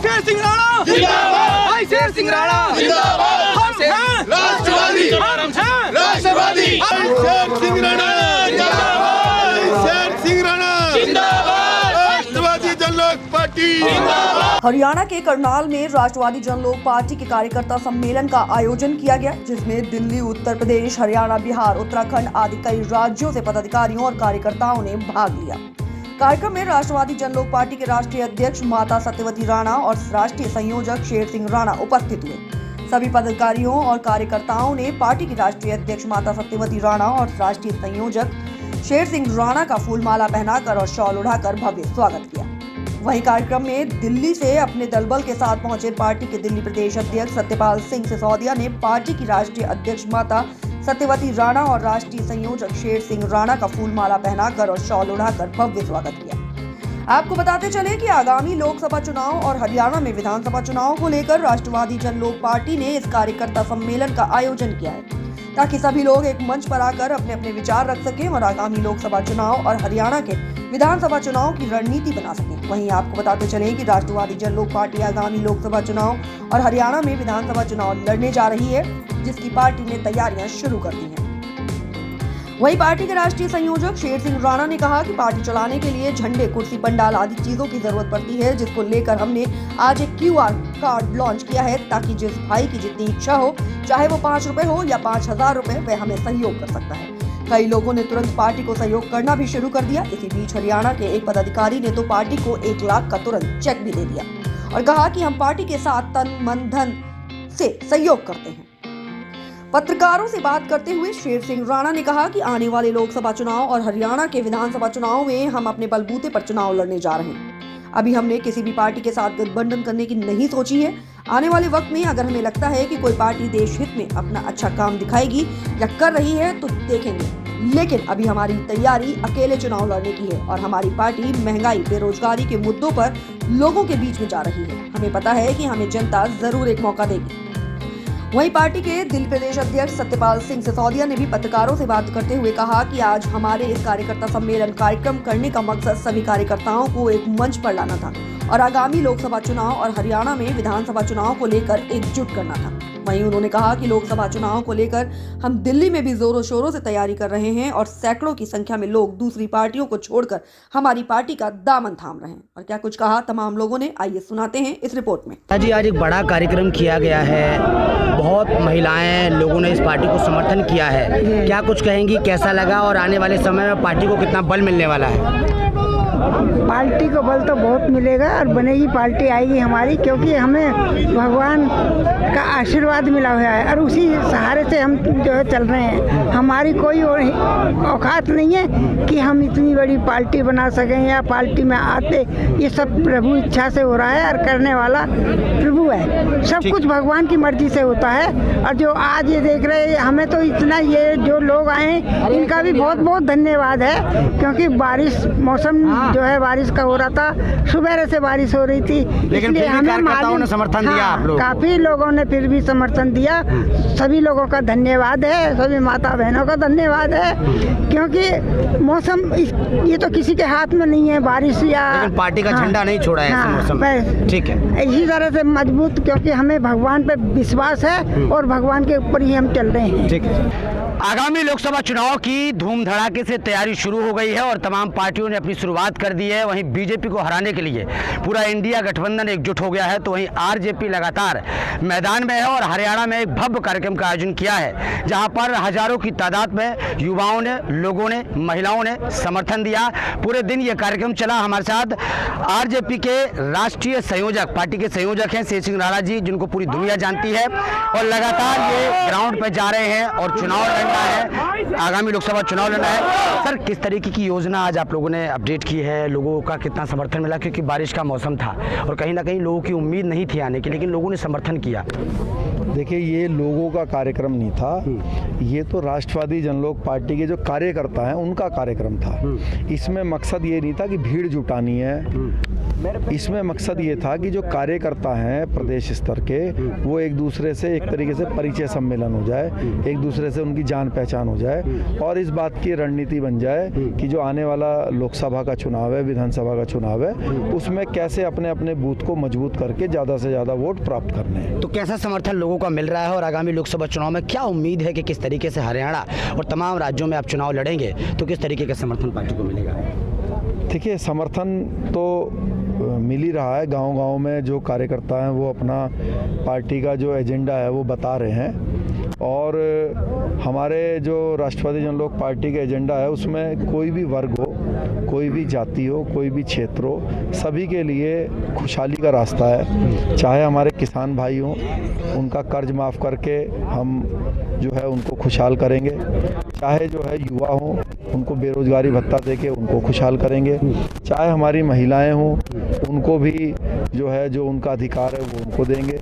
शेर सिंह राणा जिंदाबाद, भाई शेर सिंह राणा जिंदाबाद, हम हैं राष्ट्रवादी, हम हैं राष्ट्रवादी, शेर सिंह राणा जिंदाबाद, शेर सिंह राणा जिंदाबाद, राष्ट्रवादी जनलोक पार्टी जिंदाबाद। हरियाणा के करनाल में राष्ट्रवादी जनलोक पार्टी के कार्यकर्ता सम्मेलन का आयोजन किया गया, जिसमें दिल्ली, उत्तर प्रदेश, हरियाणा, बिहार, उत्तराखंड आदि कई राज्यों से पदाधिकारियों और कार्यकर्ताओं ने भाग लिया। कार्यक्रम में राष्ट्रवादी जनलोक पार्टी के राष्ट्रीय अध्यक्ष माता सत्यवती राणा और राष्ट्रीय संयोजक शेर सिंह राणा उपस्थित हुए। सभी पदाधिकारियों और कार्यकर्ताओं ने पार्टी की राष्ट्रीय अध्यक्ष माता सत्यवती राणा और राष्ट्रीय संयोजक शेर सिंह राणा का फूलमाला पहनाकर और शॉल उड़ाकर भव्य स्वागत किया। वहीं कार्यक्रम में दिल्ली से अपने दलबल के साथ पहुंचे पार्टी के दिल्ली प्रदेश अध्यक्ष सत्यपाल सिंह सिसोदिया ने पार्टी की राष्ट्रीय अध्यक्ष माता सत्यवती राणा और राष्ट्रीय संयोजक शेर सिंह राणा का फूलमाला पहनाकर और शॉल उड़ाकर भव्य स्वागत किया। आपको बताते चले कि आगामी लोकसभा चुनाव और हरियाणा में विधानसभा चुनाव को लेकर राष्ट्रवादी जनलोक पार्टी ने इस कार्यकर्ता सम्मेलन का आयोजन किया है, ताकि सभी लोग एक मंच पर आकर अपने अपने विचार रख सकें और आगामी लोकसभा चुनाव और हरियाणा के विधानसभा चुनाव की रणनीति बना सकें। वहीं आपको बताते चलें कि राष्ट्रवादी जनलोक पार्टी आगामी लोकसभा चुनाव और हरियाणा में विधानसभा चुनाव लड़ने जा रही है, जिसकी पार्टी ने तैयारियां शुरू कर दी हैं। वहीं पार्टी के राष्ट्रीय संयोजक शेर सिंह राणा ने कहा कि पार्टी चलाने के लिए झंडे, कुर्सी, पंडाल आदि चीजों की जरूरत पड़ती है, जिसको लेकर हमने आज एक QR कार्ड लॉन्च किया है, ताकि जिस भाई की जितनी इच्छा हो, चाहे वो 5 रुपए हो या 5,000 रुपए, वह हमें सहयोग कर सकता है। कई लोगों ने तुरंत पार्टी को सहयोग करना भी शुरू कर दिया। इसी बीच हरियाणा के एक पदाधिकारी ने तो पार्टी को 1 लाख का तुरंत चेक भी दे दिया और कहा कि हम पार्टी के साथ तन मन धन से सहयोग करते हैं। पत्रकारों से बात करते हुए शेर सिंह राणा ने कहा कि आने वाले लोकसभा चुनाव और हरियाणा के विधानसभा चुनाव में हम अपने बलबूते पर चुनाव लड़ने जा रहे हैं। अभी हमने किसी भी पार्टी के साथ गठबंधन करने की नहीं सोची है। आने वाले वक्त में अगर हमें लगता है कि कोई पार्टी देश हित में अपना अच्छा काम दिखाएगी या कर रही है तो देखेंगे, लेकिन अभी हमारी तैयारी अकेले चुनाव लड़ने की है और हमारी पार्टी महंगाई, बेरोजगारी के मुद्दों पर लोगों के बीच में जा रही है। हमें पता है कि हमें जनता जरूर एक मौका देगी। वहीं पार्टी के दिल्ली प्रदेश अध्यक्ष सत्यपाल सिंह सिसोदिया ने भी पत्रकारों से बात करते हुए कहा कि आज हमारे इस कार्यकर्ता सम्मेलन कार्यक्रम करने का मकसद सभी कार्यकर्ताओं को एक मंच पर लाना था और आगामी लोकसभा चुनाव और हरियाणा में विधानसभा चुनाव को लेकर एकजुट करना था। वहीं उन्होंने कहा कि लोकसभा चुनाव को लेकर हम दिल्ली में भी जोरों शोरों से तैयारी कर रहे हैं और सैकड़ों की संख्या में लोग दूसरी पार्टियों को छोड़कर हमारी पार्टी का दामन थाम रहे हैं। और क्या कुछ कहा तमाम लोगों ने, आइए सुनाते हैं इस रिपोर्ट में। जी, आज एक बड़ा कार्यक्रम किया गया है, बहुत महिलाएं लोगों ने इस पार्टी को समर्थन किया है। क्या कुछ कहेंगी, कैसा लगा और आने वाले समय में पार्टी को कितना बल मिलने वाला है? पार्टी को बल तो बहुत मिलेगा और बनेगी, पार्टी आएगी हमारी, क्योंकि हमें भगवान का आशीर्वाद मिला हुआ है और उसी सहारे से हम जो है चल रहे हैं। हमारी कोई औकात नहीं है कि हम इतनी बड़ी पार्टी बना सकें या पार्टी में आते, ये सब प्रभु इच्छा से हो रहा है और करने वाला प्रभु है। सब कुछ भगवान की मर्जी से होता है। और जो आज ये देख रहे हैं, हमें तो इतना, ये जो लोग आए इनका भी बहुत बहुत धन्यवाद है, क्योंकि बारिश मौसम जो है बारिश का हो रहा था, सुबह से बारिश हो रही थी, इसलिए हमें समर्थन दिया। आप लोग काफी लोगों ने फिर भी समर्थन दिया। सभी लोगों का धन्यवाद है, सभी माता बहनों का धन्यवाद है, क्योंकि मौसम ये तो किसी के हाथ में नहीं है, बारिश या पार्टी का झंडा नहीं छोड़ा है इस मौसम में। ठीक है, इसी तरह से मजबूत, क्योंकि हमें भगवान पे विश्वास है और भगवान के ऊपर ही हम चल रहे हैं। ठीक है। आगामी लोकसभा चुनाव की धूम धड़ाके से तैयारी शुरू हो गई है और तमाम पार्टियों ने अपनी शुरुआत कर दी है। वहीं बीजेपी को हराने के लिए पूरा इंडिया गठबंधन एकजुट हो गया है, तो वहीं आरजेपी लगातार मैदान में है और हरियाणा में एक भव्य कार्यक्रम का आयोजन किया है, जहां पर हजारों की तादाद में युवाओं ने, लोगों ने, महिलाओं ने समर्थन दिया। पूरे दिन ये कार्यक्रम चला। हमारे साथ आरजेपी के राष्ट्रीय संयोजक, पार्टी के संयोजक हैं शेर सिंह राणा जी, जिनको पूरी दुनिया जानती है और लगातार ये ग्राउंड पर जा रहे हैं और चुनाव लड़ना है, आगामी लोकसभा चुनाव लड़ना है। सर, किस तरीके की योजना आज आप लोगों ने अपडेट की है? लोगों का कितना समर्थन मिला? क्योंकि बारिश का मौसम था और कहीं ना कहीं लोगों की उम्मीद नहीं थी आने की, लेकिन लोगों ने समर्थन किया। देखिए, ये लोगों का कार्यक्रम नहीं था, ये तो राष्ट्रवादी जनलोक पार्टी के जो कार्यकर्ता हैं उनका कार्यक्रम था। इसमें मकसद ये नहीं था कि भीड़ जुटानी है, इसमें मकसद ये था कि जो कार्यकर्ता हैं प्रदेश स्तर के वो एक दूसरे से एक तरीके से परिचय सम्मेलन हो जाए, एक दूसरे से उनकी जान पहचान हो जाए और इस बात की रणनीति बन जाए कि जो आने वाला लोकसभा का चुनाव है, विधानसभा का चुनाव है, उसमें कैसे अपने अपने बूथ को मजबूत करके ज़्यादा से ज़्यादा वोट प्राप्त करने हैं। तो कैसा समर्थन लोगों का मिल रहा है और आगामी लोकसभा चुनाव में क्या उम्मीद है कि किस तरीके से हरियाणा और तमाम राज्यों में आप चुनाव लड़ेंगे तो किस तरीके का समर्थन पार्टी को मिलेगा? देखिए, समर्थन तो मिल ही रहा है। गांव-गांव में जो कार्यकर्ता हैं वो अपना पार्टी का जो एजेंडा है वो बता रहे हैं और हमारे जो राष्ट्रवादी जनलोक पार्टी का एजेंडा है उसमें कोई भी वर्ग हो, कोई भी जाति हो, कोई भी क्षेत्र हो, सभी के लिए खुशहाली का रास्ता है। चाहे हमारे किसान भाई हों, उनका कर्ज माफ़ करके हम जो है उनको खुशहाल करेंगे, चाहे जो है युवा हों उनको बेरोजगारी भत्ता देके उनको खुशहाल करेंगे, चाहे हमारी महिलाएं हों उनको भी जो है जो उनका अधिकार है वो उनको देंगे,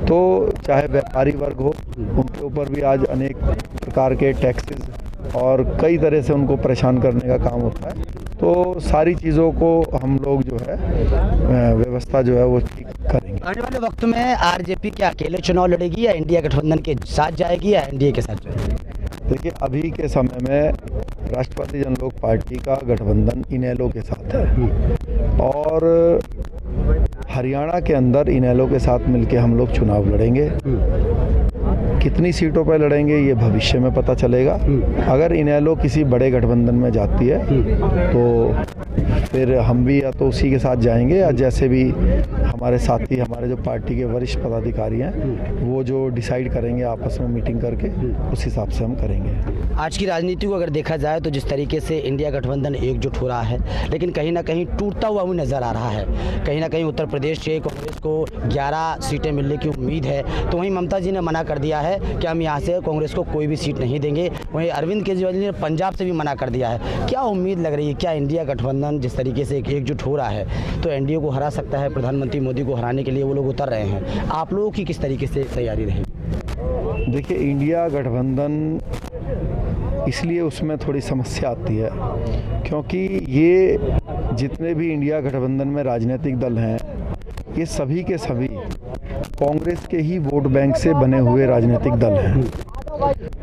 तो चाहे व्यापारी वर्ग हो उनके ऊपर भी आज अनेक प्रकार के टैक्सेस और कई तरह से उनको परेशान करने का काम होता है। तो सारी चीज़ों को हम लोग जो है व्यवस्था जो है वो ठीक करेंगे। आने वाले वक्त में आरजेपी क्या अकेले चुनाव लड़ेगी या इंडिया गठबंधन के साथ जाएगी या एनडीए के साथ जाएगी? देखिए, अभी के समय में राष्ट्रवादी जनलोक पार्टी का गठबंधन इनेलो के साथ है और हरियाणा के अंदर इनेलो के साथ मिलके हम लोग चुनाव लड़ेंगे। कितनी सीटों पर लड़ेंगे ये भविष्य में पता चलेगा। अगर इनेलो किसी बड़े गठबंधन में जाती है तो फिर हम भी या तो उसी के साथ जाएंगे या जैसे भी हमारे साथी, हमारे जो पार्टी के वरिष्ठ पदाधिकारी हैं वो जो डिसाइड करेंगे आपस में मीटिंग करके उस हिसाब से हम करेंगे। आज की राजनीति को अगर देखा जाए तो जिस तरीके से इंडिया गठबंधन एकजुट हो रहा है लेकिन कहीं ना कहीं टूटता हुआ भी नज़र आ रहा है। कहीं ना कहीं उत्तर प्रदेश से कांग्रेस को 11 सीटें मिलने की उम्मीद है, तो वहीं ममता जी ने मना कर दिया है कि हम यहाँ से कांग्रेस को कोई भी सीट नहीं देंगे। वहीं अरविंद केजरीवाल जी ने पंजाब से भी मना कर दिया है। क्या उम्मीद लग रही है, क्या इंडिया गठबंधन जिस तरीके से एकजुट हो रहा है तो एनडीए को हरा सकता है? प्रधानमंत्री मोदी को हराने के लिए वो लोग उतर रहे हैं, आप लोगों की किस तरीके से तैयारी रहेगी? देखिए, इंडिया गठबंधन इसलिए उसमें थोड़ी समस्या आती है क्योंकि ये जितने भी इंडिया गठबंधन में राजनीतिक दल हैं ये सभी के सभी कांग्रेस के ही वोट बैंक से बने हुए राजनीतिक दल हैं।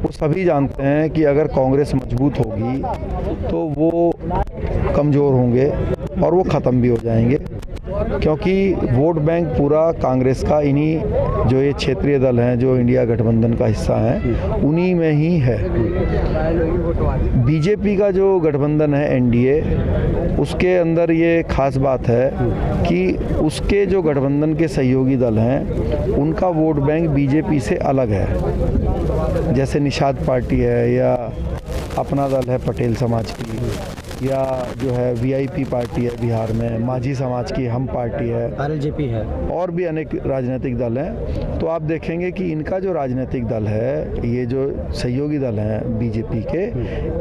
वो सभी जानते हैं कि अगर कांग्रेस मजबूत होगी तो वो कमज़ोर होंगे और वो ख़त्म भी हो जाएंगे क्योंकि वोट बैंक पूरा कांग्रेस का इन्हीं जो ये क्षेत्रीय दल हैं जो इंडिया गठबंधन का हिस्सा हैं उन्हीं में ही है। बीजेपी का जो गठबंधन है एनडीए, उसके अंदर ये खास बात है कि उसके जो गठबंधन के सहयोगी दल हैं उनका वोट बैंक बीजेपी से अलग है। जैसे निषाद पार्टी है या अपना दल है पटेल समाज की, या जो है वीआईपी पार्टी है बिहार में, माझी समाज की हम पार्टी है, आरजेपी है, और भी अनेक राजनीतिक दल हैं। तो आप देखेंगे कि इनका जो राजनीतिक दल है, ये जो सहयोगी दल हैं बीजेपी के,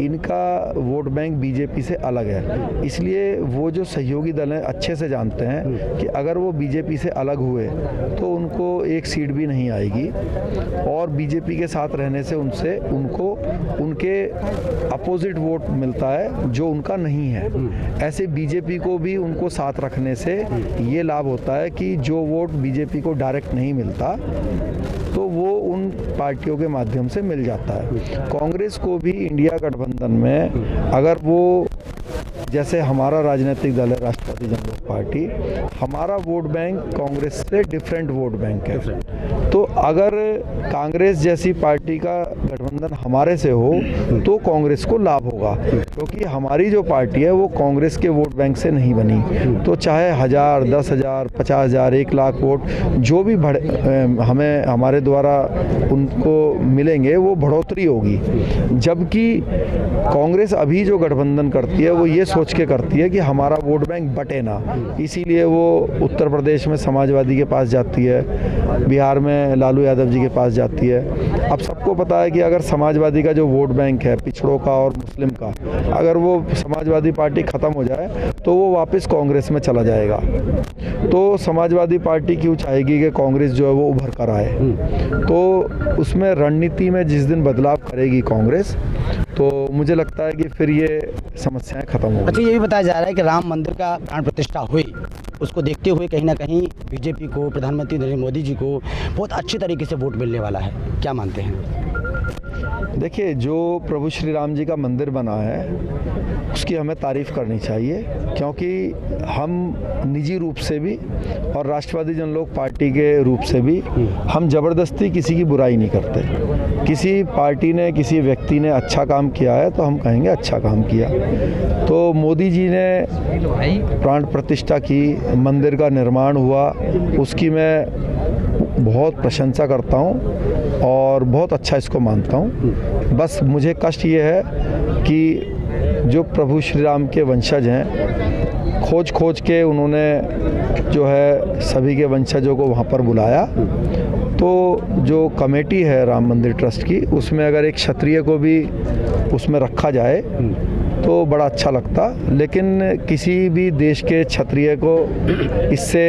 इनका वोट बैंक बीजेपी से अलग है। इसलिए वो जो सहयोगी दल हैं अच्छे से जानते हैं कि अगर वो बीजेपी से अलग हुए तो उनको एक सीट भी नहीं आएगी और बीजेपी के साथ रहने से उनको उनके अपोजिट वोट मिलता है जो उनका नहीं है। ऐसे बीजेपी को भी उनको साथ रखने से ये लाभ होता है कि जो वोट बीजेपी को डायरेक्ट नहीं मिलता तो वो उन पार्टियों के माध्यम से मिल जाता है। कांग्रेस को भी इंडिया गठबंधन में अगर वो, जैसे हमारा राजनीतिक दल है राष्ट्रवादी जनलोक पार्टी, हमारा वोट बैंक कांग्रेस से डिफरेंट वोट बैंक है, तो अगर कांग्रेस जैसी पार्टी का गठबंधन हमारे से हो तो कांग्रेस को लाभ होगा क्योंकि हमारी जो पार्टी है वो कांग्रेस के वोट बैंक से नहीं बनी। तो चाहे 1000, 10,000, 50,000, 1 लाख वोट जो भी हमें हमारे द्वारा उनको मिलेंगे वो बढ़ोतरी होगी। जबकि कांग्रेस अभी जो गठबंधन करती है वो ये सोच के करती है कि हमारा वोट बैंक बटे ना, इसीलिए वो उत्तर प्रदेश में समाजवादी के पास जाती है, बिहार में लालू यादव जी के पास जाती है। अब सबको पता है कि अगर समाजवादी का जो वोट बैंक है पिछड़ों का और मुस्लिम का, अगर वो समाजवादी पार्टी ख़त्म हो जाए तो वो वापस कांग्रेस में चला जाएगा। तो समाजवादी पार्टी क्यों चाहेगी कि कांग्रेस जो है वो उभर कर आए? तो उसमें रणनीति में जिस दिन बदलाव करेगी कांग्रेस तो मुझे लगता है कि फिर ये समस्याएं खत्म हो अच्छा, गई। ये भी बताया जा रहा है कि राम मंदिर का प्राण प्रतिष्ठा हुई, उसको देखते हुए कहीं ना कहीं बीजेपी को, प्रधानमंत्री नरेंद्र मोदी जी को बहुत अच्छे तरीके से वोट मिलने वाला है, क्या मानते हैं? देखिए, जो प्रभु श्री राम जी का मंदिर बना है उसकी हमें तारीफ़ करनी चाहिए, क्योंकि हम निजी रूप से भी और राष्ट्रवादी जनलोक पार्टी के रूप से भी हम ज़बरदस्ती किसी की बुराई नहीं करते। किसी पार्टी ने, किसी व्यक्ति ने अच्छा काम किया है तो हम कहेंगे अच्छा काम किया। तो मोदी जी ने प्राण प्रतिष्ठा की, मंदिर का निर्माण हुआ, उसकी मैं बहुत प्रशंसा करता हूँ और बहुत अच्छा इसको मानता हूँ। बस मुझे कष्ट ये है कि जो प्रभु श्री राम के वंशज हैं, खोज के उन्होंने जो है सभी के वंशजों को वहाँ पर बुलाया, तो जो कमेटी है राम मंदिर ट्रस्ट की, उसमें अगर एक क्षत्रिय को भी उसमें रखा जाए तो बड़ा अच्छा लगता। लेकिन किसी भी देश के क्षत्रिय को इससे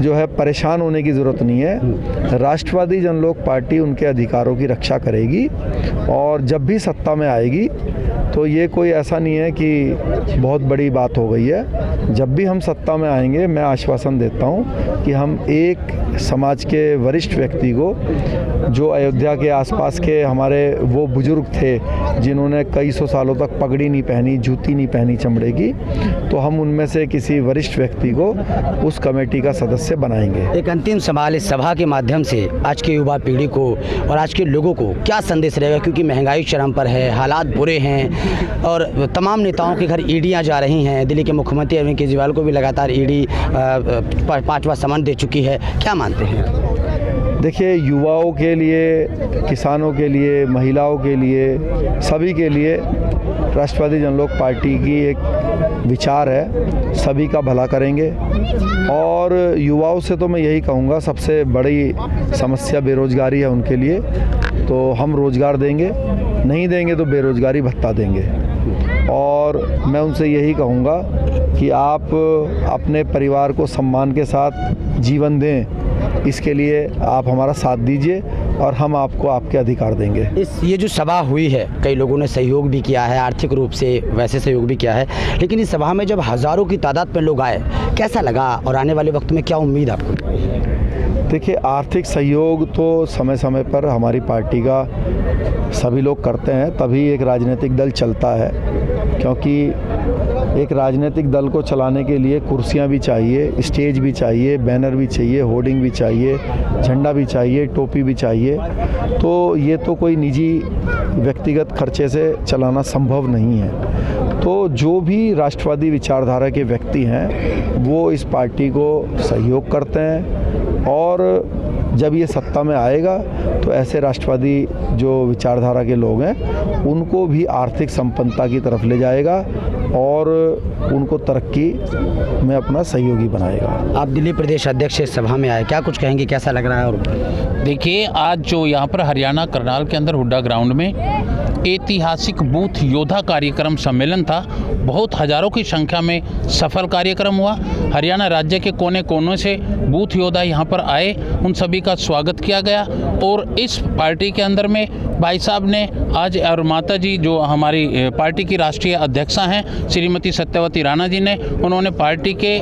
जो है परेशान होने की ज़रूरत नहीं है। राष्ट्रवादी जनलोक पार्टी उनके अधिकारों की रक्षा करेगी और जब भी सत्ता में आएगी तो ये कोई ऐसा नहीं है कि बहुत बड़ी बात हो गई है। जब भी हम सत्ता में आएंगे, मैं आश्वासन देता हूँ कि हम एक समाज के वरिष्ठ व्यक्ति को, जो अयोध्या के आसपास के हमारे वो बुजुर्ग थे जिन्होंने कई सौ सालों तक पगड़ी नहीं पहनी, जूती नहीं पहनी चमड़े की, तो हम उनमें से किसी वरिष्ठ व्यक्ति को उस कमेटी का सदस्य बनाएंगे। एक अंतिम सवाल, इस सभा के माध्यम से आज के युवा पीढ़ी को और आज के लोगों को क्या संदेश रहेगा? क्योंकि महंगाई चरम पर है, हालात बुरे हैं और तमाम नेताओं के घर ईडियाँ जा रही हैं। दिल्ली के मुख्यमंत्री अरविंद केजरीवाल को भी लगातार ईडी 5वां समन दे चुकी है, क्या मानते हैं? देखिए, युवाओं के लिए, किसानों के लिए, महिलाओं के लिए, सभी के लिए राष्ट्रवादी जनलोक पार्टी की एक विचार है, सभी का भला करेंगे। और युवाओं से तो मैं यही कहूँगा, सबसे बड़ी समस्या बेरोजगारी है उनके लिए, तो हम रोज़गार देंगे, नहीं देंगे तो बेरोजगारी भत्ता देंगे। और मैं उनसे यही कहूँगा कि आप अपने परिवार को सम्मान के साथ जीवन दें, इसके लिए आप हमारा साथ दीजिए और हम आपको आपके अधिकार देंगे। ये जो सभा हुई है, कई लोगों ने सहयोग भी किया है, आर्थिक रूप से वैसे सहयोग भी किया है, लेकिन इस सभा में जब हज़ारों की तादाद में लोग आए, कैसा लगा और आने वाले वक्त में क्या उम्मीद आपको? देखिए, आर्थिक सहयोग तो समय समय पर हमारी पार्टी का सभी लोग करते हैं, तभी एक राजनीतिक दल चलता है। क्योंकि एक राजनीतिक दल को चलाने के लिए कुर्सियां भी चाहिए, स्टेज भी चाहिए, बैनर भी चाहिए, होर्डिंग भी चाहिए, झंडा भी चाहिए, टोपी भी चाहिए। तो ये तो कोई निजी व्यक्तिगत खर्चे से चलाना संभव नहीं है। तो जो भी राष्ट्रवादी विचारधारा के व्यक्ति हैं वो इस पार्टी को सहयोग करते हैं और जब ये सत्ता में आएगा तो ऐसे राष्ट्रवादी जो विचारधारा के लोग हैं उनको भी आर्थिक संपन्नता की तरफ ले जाएगा और उनको तरक्की में अपना सहयोगी बनाएगा। आप दिल्ली प्रदेश अध्यक्ष इस सभा में आए, क्या कुछ कहेंगे, कैसा लग रहा है? और देखिए, आज जो यहाँ पर हरियाणा करनाल के अंदर हुड्डा ग्राउंड में ऐतिहासिक बूथ योद्धा कार्यक्रम सम्मेलन था, बहुत हज़ारों की संख्या में सफल कार्यक्रम हुआ। हरियाणा राज्य के कोने कोने से बूथ योद्धा यहाँ पर आए, उन सभी का स्वागत किया गया। और इस पार्टी के अंदर में भाई साहब ने आज, और माता जी जो हमारी पार्टी की राष्ट्रीय अध्यक्षा हैं श्रीमती सत्यवती राणा जी ने, उन्होंने पार्टी के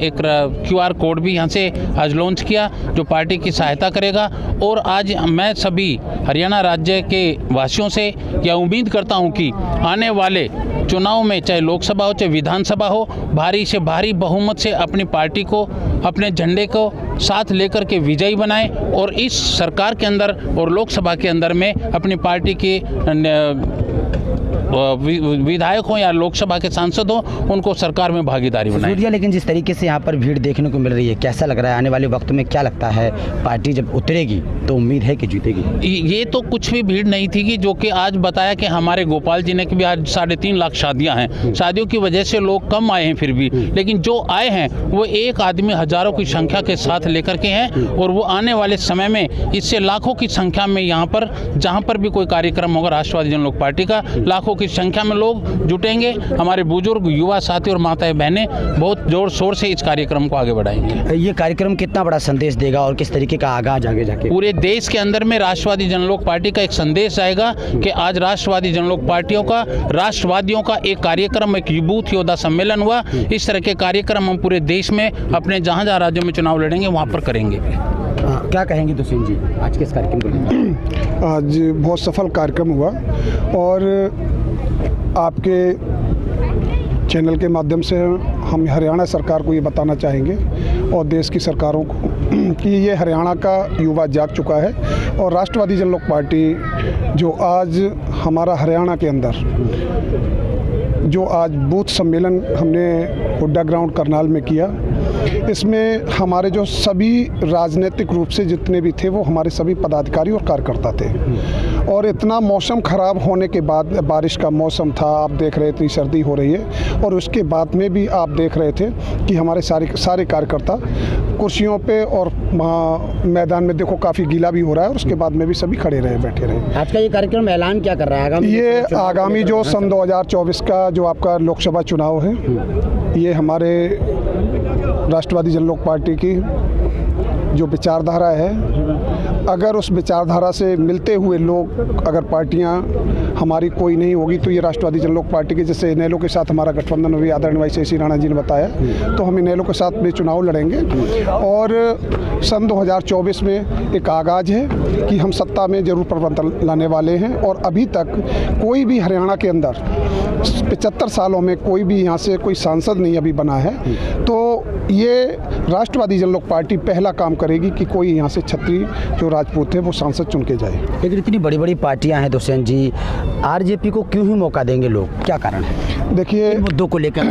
एक QR कोड भी यहाँ से आज लॉन्च किया जो पार्टी की सहायता करेगा। और आज मैं सभी हरियाणा राज्य के वासियों से यह उम्मीद करता हूँ कि आने वाले चुनाव में, चाहे लोकसभा हो चाहे विधानसभा हो, भारी से भारी बहुमत से अपनी पार्टी को, अपने झंडे को साथ लेकर के विजयी बनाएं और इस सरकार के अंदर और लोकसभा के अंदर में अपनी पार्टी के विधायक हो या लोकसभा के सांसद हो, उनको सरकार में भागीदारी बनाएं। लेकिन जिस तरीके से यहाँ पर भीड़ देखने को मिल रही है, कैसा लग रहा है? आने वाले वक्त में क्या लगता है, पार्टी जब उतरेगी तो उम्मीद है कि जीतेगी? ये तो कुछ भी भीड़ नहीं थी कि जो कि आज बताया कि हमारे गोपाल जी ने कि भी आज 3.5 लाख शादियां हैं, शादियों की वजह से लोग कम आए हैं फिर भी, लेकिन जो आए हैं वो एक आदमी हज़ारों की संख्या के साथ लेकर के हैं। और वो आने वाले समय में इससे लाखों की संख्या में यहाँ पर जहाँ पर भी कोई कार्यक्रम होगा राष्ट्रवादी जनलोक पार्टी का, लाखों की संख्या में लोग जुटेंगे। हमारे बुजुर्ग, युवा साथी और माताएं बहनें बहुत जोर शोर से इस कार्यक्रम को आगे बढ़ाएंगे। ये कार्यक्रम कितना बड़ा संदेश देगा और किस तरीके का आगाज आगे जाके पूरे देश के अंदर में राष्ट्रवादी जनलोक पार्टी का एक संदेश आएगा कि आज राष्ट्रवादी जनलोक पार्टियों का, राष्ट्रवादियों का एक कार्यक्रम, एक बूथ योद्धा सम्मेलन हुआ। इस तरह के कार्यक्रम हम पूरे देश में अपने जहाँ जहाँ राज्यों में चुनाव लड़ेंगे वहाँ पर करेंगे। क्या कहेंगे दुष्यंत जी आज के इस कार्यक्रम को लेकर? आज बहुत सफल कार्यक्रम हुआ और आपके चैनल के माध्यम से हम हरियाणा सरकार को ये बताना चाहेंगे और देश की सरकारों को कि ये हरियाणा का युवा जाग चुका है और राष्ट्रवादी जनलोक पार्टी जो आज हमारा हरियाणा के अंदर जो आज बूथ सम्मेलन हमने हुड्डा ग्राउंड करनाल में किया, इसमें हमारे जो सभी राजनीतिक रूप से जितने भी थे वो हमारे सभी पदाधिकारी और कार्यकर्ता थे। और इतना मौसम ख़राब होने के बाद, बारिश का मौसम था, आप देख रहे थे सर्दी हो रही है और उसके बाद में भी आप देख रहे थे कि हमारे सारे कार्यकर्ता कुर्सियों पे और मैदान में देखो काफ़ी गीला भी हो रहा है और उसके बाद में भी सभी खड़े रहे, बैठे रहे। आज का ये कार्यक्रम ऐलान क्या कर रहा है? ये आगामी जो सन 2024 का जो आपका लोकसभा चुनाव है, ये हमारे राष्ट्रवादी जनलोक पार्टी की जो विचारधारा है, अगर उस विचारधारा से मिलते हुए लोग, अगर पार्टियां हमारी कोई नहीं होगी तो ये राष्ट्रवादी जनलोक पार्टी के, जैसे इनेलो के साथ हमारा गठबंधन भी आदरणीय भाई शेषी राणा जी ने बताया, तो हम इनेलो के साथ में चुनाव लड़ेंगे और सन 2024 में एक आगाज है कि हम सत्ता में जरूर परिवर्तन लाने वाले हैं। और अभी तक कोई भी हरियाणा के अंदर 75 सालों में कोई भी यहाँ से कोई सांसद नहीं अभी बना है, तो ये राष्ट्रवादी जनलोक पार्टी पहला काम करेगी कि कोई यहाँ से क्षत्रिय जो राजपूत है वो सांसद चुन के जाए। लेकिन इतनी बड़ी बड़ी पार्टियां हैं दुष्यंत जी, आरजेपी को क्यों ही मौका देंगे लोग, क्या कारण है? देखिए मुद्दों को लेकर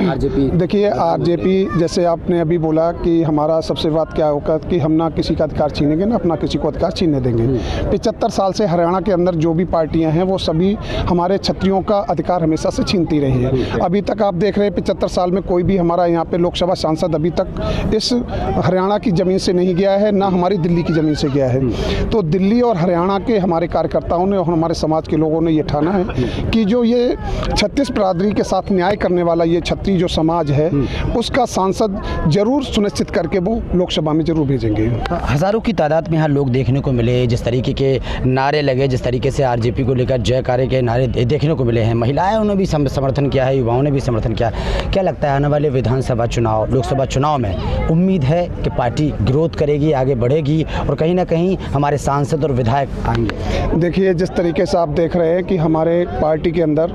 आरजेपी जैसे आपने अभी बोला कि हमारा सबसे बात क्या होगा कि हम ना किसी का अधिकार छीनेंगे ना अपना किसी को अधिकार छीनने देंगे। 75 साल से हरियाणा के अंदर जो भी पार्टियां हैं वो सभी हमारे क्षत्रियों का अधिकार हमेशा से छीनती रही है। अभी तक आप देख रहे हैं 75 साल में कोई भी हमारा यहाँ पे लोकसभा सांसद अभी तक इस हरियाणा की ज़मीन से नहीं गया है, ना हमारी दिल्ली की ज़मीन से गया है। तो दिल्ली और हरियाणा के हमारे कार्यकर्ताओं ने और हमारे समाज के लोगों ने ये ठाना है कि जो ये 36 बिरादरी के साथ न्याय करने वाला ये क्षत्रिय जो समाज है उसका सांसद जरूर सुनिश्चित करके वो लोकसभा में जरूर भेजेंगे। हज़ारों की तादाद में यहाँ लोग देखने को मिले, जिस तरीके के नारे लगे, जिस तरीके से आरजेपी को लेकर जयकारे के नारे देखने को मिले हैं, महिलाओं ने भी समर्थन किया है, युवाओं ने भी समर्थन किया। क्या लगता है आने वाले विधानसभा चुनाव, लोकसभा चुनाव में उम्मीद है कि पार्टी ग्रोथ करेगी, आगे बढ़ेगी और कहीं ना कहीं हमारे सांसद और विधायक आएंगे? देखिए, जिस तरीके से आप देख रहे हैं कि हमारे पार्टी के अंदर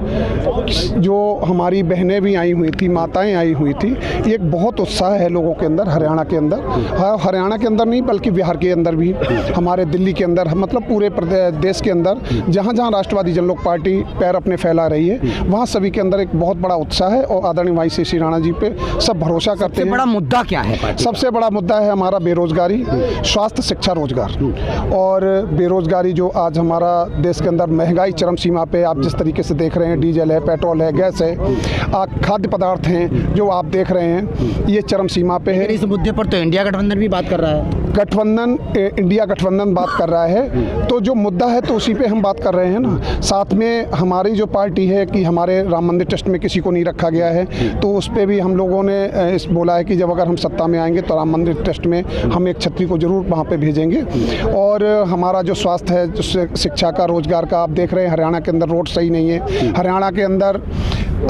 जो हमारी बहनें भी आई हुई थी, माताएं आई हुई थी, एक बहुत उत्साह है लोगों के अंदर, हरियाणा के अंदर, हरियाणा के अंदर नहीं बल्कि बिहार के अंदर भी, हमारे दिल्ली के अंदर, मतलब पूरे देश के अंदर जहाँ जहाँ राष्ट्रवादी जनलोक पार्टी पैर अपने फैला रही है वहाँ सभी के अंदर एक बहुत बड़ा उत्साह है और आदरणीय भाई शेषी राणा जी पे सब भरोसा करते हैं। सबसे बड़ा मुद्दा क्या है? सबसे बड़ा मुद्दा है हमारा बेरोजगारी, स्वास्थ्य, शिक्षा, रोजगार। और बेरोजगारी जो आज हमारा देश के अंदर महंगाई चरम सीमा पे, आप जिस तरीके से देख रहे हैं, डीजल है, पेट्रोल है, गैस है, खाद्य पदार्थ हैं जो आप देख रहे हैं, ये चरम सीमा पे है। इस मुद्दे पर तो इंडिया गठबंधन भी बात कर रहा है। इंडिया गठबंधन बात कर रहा है, तो जो मुद्दा है तो उसी पे हम बात कर रहे हैं ना। साथ में हमारी जो पार्टी है कि हमारे राम मंदिर ट्रस्ट में किसी को नहीं रखा गया है, तो उस पर भी हम लोगों ने इस बोला है कि जब अगर हम सत्ता में आएंगे तो राम मंदिर ट्रस्ट में हम एक छत्री को जरूर वहाँ पे भेजेंगे। और हमारा जो स्वास्थ्य है, शिक्षा का, रोजगार का, आप देख रहे हैं हरियाणा के अंदर रोड सही नहीं है। हरियाणा के अंदर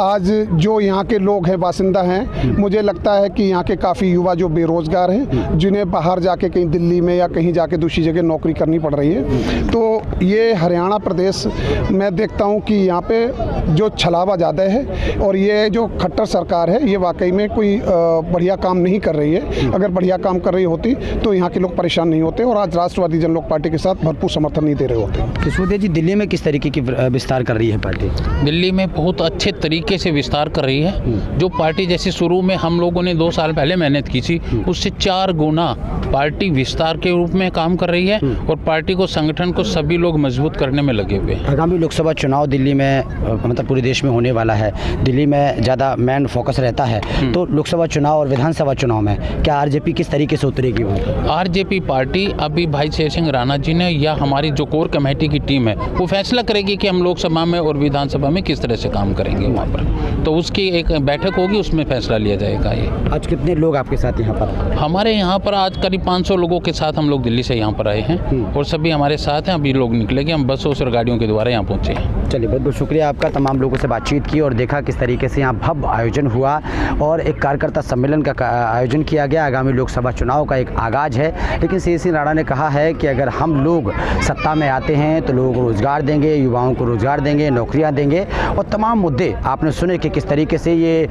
आज जो यहाँ के लोग हैं, बासिंदा हैं, मुझे लगता है कि यहाँ के काफ़ी युवा जो बेरोज़गार हैं, जिन्हें बाहर जाके कहीं दिल्ली में या कहीं जाके दूसरी जगह नौकरी करनी पड़ रही है। तो ये हरियाणा प्रदेश मैं देखता हूँ कि यहाँ पे जो छलावा ज़्यादा है और ये जो खट्टर सरकार है ये वाकई में कोई बढ़िया काम नहीं कर रही है। अगर बढ़िया काम कर रही होती तो यहाँ के लोग परेशान नहीं होते और आज राष्ट्रवादी जनलोक पार्टी के साथ भरपूर समर्थन नहीं दे रहे होते। सिसोदिया जी, दिल्ली में किस तरीके की विस्तार कर रही है पार्टी? दिल्ली में बहुत अच्छे तरीके तरीके से विस्तार कर रही है। जो पार्टी जैसे शुरू में हम लोगों ने 2 साल पहले मेहनत की थी, उससे 4 गुना पार्टी विस्तार के रूप में काम कर रही है और पार्टी को, संगठन को सभी लोग मजबूत करने में लगे हुए हैं। आगामी लोकसभा चुनाव दिल्ली में मतलब पूरे देश में होने वाला है, दिल्ली में ज़्यादा मेन फोकस रहता है, तो लोकसभा चुनाव और विधानसभा चुनाव में क्या आरजेपी किस तरीके से उतरेगी? आरजेपी पार्टी अभी भाई शेर सिंह राणा जी ने या हमारी जो कोर कमेटी की टीम है वो फैसला करेगी कि हम लोकसभा में और विधानसभा में किस तरह से काम करेंगे वहाँ पर। तो उसकी एक बैठक होगी, उसमें फैसला लिया जाएगा। ये आज कितने लोग आपके साथ यहाँ पर? हमारे यहाँ पर आज करीब 500 लोगों के साथ हम लोग दिल्ली से यहाँ पर आए हैं और सभी हमारे साथ हैं। अभी लोग निकलेंगे, हम बसों और गाड़ियों के द्वारा यहाँ पहुँचे हैं। चलिए, बहुत बहुत शुक्रिया आपका। तमाम लोगों से बातचीत की और देखा किस तरीके से यहाँ भव्य आयोजन हुआ और एक कार्यकर्ता सम्मेलन का आयोजन किया गया। आगामी लोकसभा चुनाव का एक आगाज है, लेकिन शेर सिंह राणा ने कहा है कि अगर हम लोग सत्ता में आते हैं तो लोगों को रोजगार देंगे, युवाओं को रोजगार देंगे, नौकरियां देंगे और तमाम मुद्दे आपने सुने कि किस तरीके से ये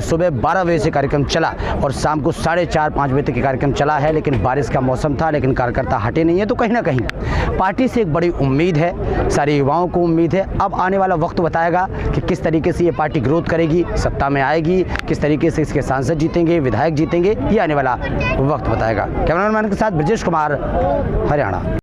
सुबह 12 बजे से कार्यक्रम चला और शाम को 4:30-5 बजे तक ये कार्यक्रम चला है। लेकिन बारिश का मौसम था, लेकिन कार्यकर्ता हटे नहीं है। तो कहीं ना कहीं पार्टी से एक बड़ी उम्मीद है, सारे युवाओं को उम्मीद है। अब आने वाला वक्त बताएगा कि किस तरीके से ये पार्टी ग्रोथ करेगी, सत्ता में आएगी, किस तरीके से इसके सांसद जीतेंगे, विधायक जीतेंगे, ये आने वाला वक्त बताएगा। कैमरामैन के साथ ब्रजेश कुमार, हरियाणा।